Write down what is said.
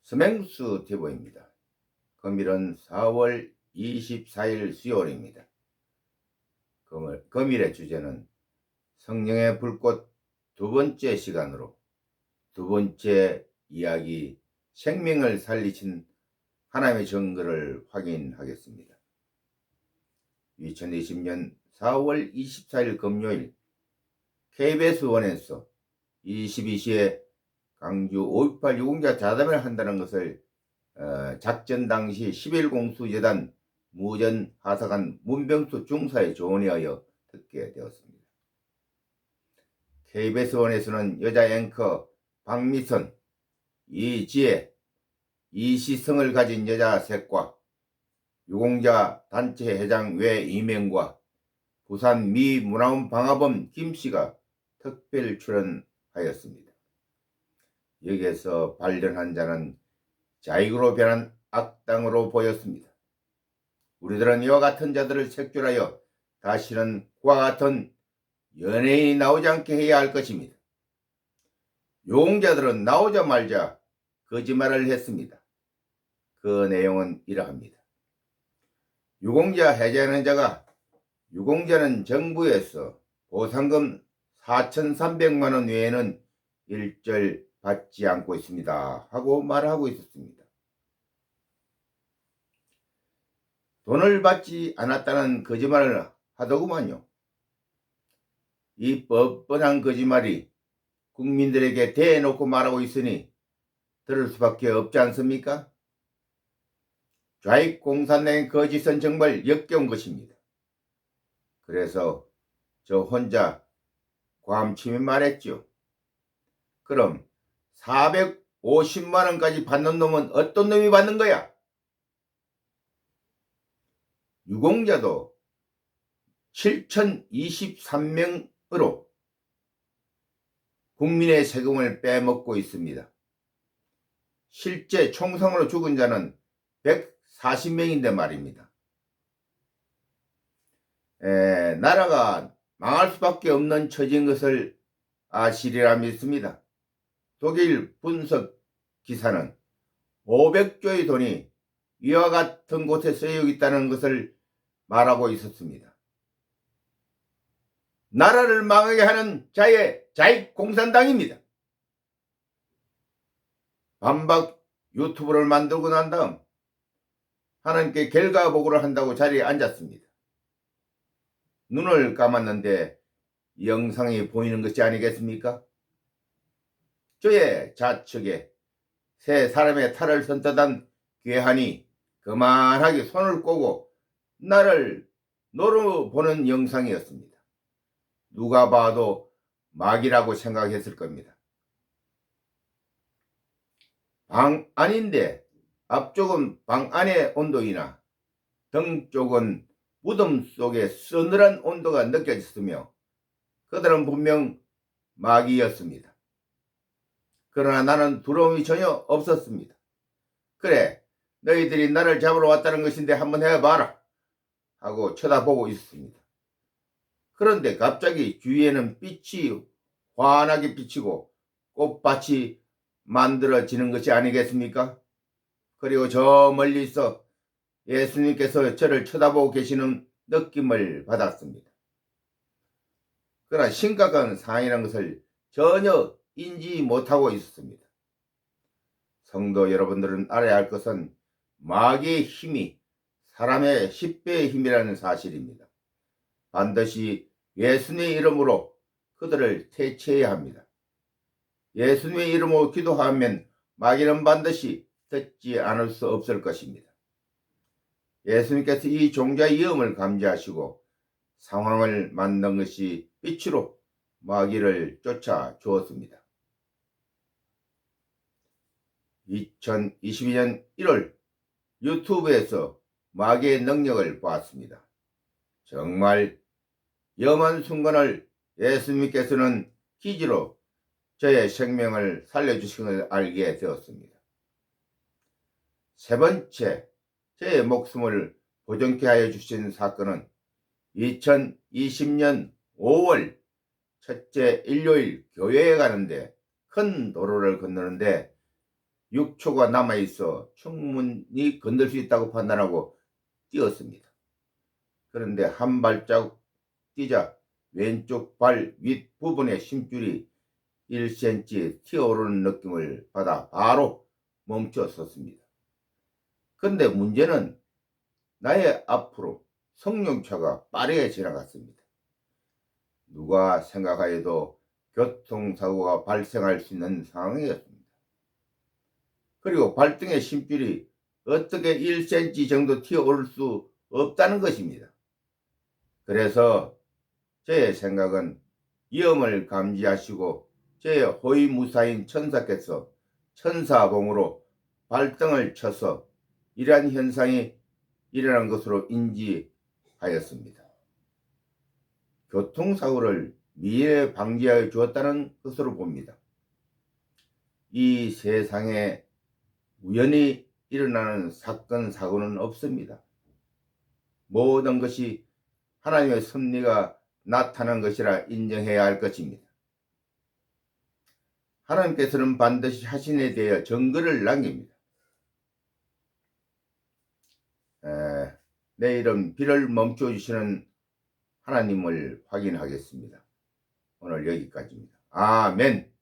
서맹수 대보입니다. 금일은 4월 24일 수요일입니다. 금일의 주제는 성령의 불꽃 두 번째 시간으로 두 번째 이야기 생명을 살리신 하나님의 증거를 확인하겠습니다. 2020년 4월 24일 금요일 KBS1에서 22시에 강주 5.18 유공자 자담회를 한다는 것을 작전 당시 11공수 여단 무전 하사관 문병수 중사의 조언에 의하여 듣게 되었습니다. KBS1에서는 여자 앵커 박미선, 이지혜, 이시성을 가진 여자 셋과 유공자 단체 회장 외이명과 부산 미 문화원 방화범 김씨가 특별 출연하였습니다. 여기에서 발견한 자는 자익으로 변한 악당으로 보였습니다. 우리들은 이와 같은 자들을 색출하여 다시는 그와 같은 연예인이 나오지 않게 해야 할 것입니다. 유공자들은 나오자마자 거짓말을 했습니다. 그 내용은 이러합니다. 유공자 해제하는 자가 유공자는 정부에서 보상금 4,300만 원 외에는 일절 받지 않고 있습니다 하고 말하고 있었습니다. 돈을 받지 않았다는 거짓말을 하더구만요. 이 뻔뻔한 거짓말이 국민들에게 대놓고 말하고 있으니 들을 수밖에 없지 않습니까? 좌익 공산당의 거짓은 정말 역겨운 것입니다. 그래서 저 혼자 괌치며 말했죠. 그럼 450만 원까지 받는 놈은 어떤 놈이 받는 거야? 유공자도 7,023명으로 국민의 세금을 빼먹고 있습니다. 실제 총성으로 죽은 자는 140명인데 말입니다. 나라가 망할 수밖에 없는 처지인 것을 아시리라 믿습니다. 독일 분석 기사는 500조의 돈이 이와 같은 곳에 쓰여 있다는 것을 말하고 있었습니다. 나라를 망하게 하는 자의 자익 공산당입니다. 반박 유튜브를 만들고 난 다음 하나님께 결과보고를 한다고 자리에 앉았습니다. 눈을 감았는데 영상이 보이는 것이 아니겠습니까? 저의 좌측에 세 사람의 탈을 선뜻한 괴한이 그만하게 손을 꼬고 나를 노려보는 영상이었습니다. 누가 봐도 마귀라고 생각했을 겁니다. 방 안인데 앞쪽은 방 안의 온도이나 등 쪽은 무덤 속에 서늘한 온도가 느껴졌으며 그들은 분명 마귀였습니다. 그러나 나는 두려움이 전혀 없었습니다. 그래, 너희들이 나를 잡으러 왔다는 것인데 한번 해봐라 하고 쳐다보고 있었습니다. 그런데 갑자기 주위에는 빛이 환하게 비치고 꽃밭이 만들어지는 것이 아니겠습니까? 그리고 저 멀리서 예수님께서 저를 쳐다보고 계시는 느낌을 받았습니다. 그러나 심각한 상황이라는 것을 전혀 인지 못하고 있었습니다. 성도 여러분들은 알아야 할 것은 마귀의 힘이 사람의 10배의 힘이라는 사실입니다. 반드시 예수님의 이름으로 그들을 퇴치해야 합니다. 예수님의 이름으로 기도하면 마귀는 반드시 듣지 않을 수 없을 것입니다. 예수님께서 이 종자의 위험을 감지하시고 상황을 만든 것이 빛으로 마귀를 쫓아 주었습니다. 2022년 1월 유튜브에서 마귀의 능력을 보았습니다. 정말 위험한 순간을 예수님께서는 기지로 저의 생명을 살려주신 것을 알게 되었습니다. 세 번째, 저의 목숨을 보존케 하여 주신 사건은 2020년 5월 첫째 일요일 교회에 가는데 큰 도로를 건너는데 6초가 남아있어 충분히 건들 수 있다고 판단하고 뛰었습니다. 그런데 한 발자국 뛰자 왼쪽 발 윗부분의 심줄이 1cm 튀어오르는 느낌을 받아 바로 멈춰 섰습니다. 그런데 문제는 나의 앞으로 승용차가 빠르게 지나갔습니다. 누가 생각하여도 교통사고가 발생할 수 있는 상황이었습니다. 그리고 발등의 심줄이 어떻게 1cm 정도 튀어오를 수 없다는 것입니다. 그래서 제 생각은 위험을 감지하시고 제 호위무사인 천사께서 천사봉으로 발등을 쳐서 이러한 현상이 일어난 것으로 인지하였습니다. 교통사고를 미리 방지하여 주었다는 것으로 봅니다. 이 세상에 우연히 일어나는 사건, 사고는 없습니다. 모든 것이 하나님의 섭리가 나타난 것이라 인정해야 할 것입니다. 하나님께서는 반드시 자신에 대해 증거를 남깁니다. 내일은 비를 멈춰주시는 하나님을 확인하겠습니다. 오늘 여기까지입니다. 아멘.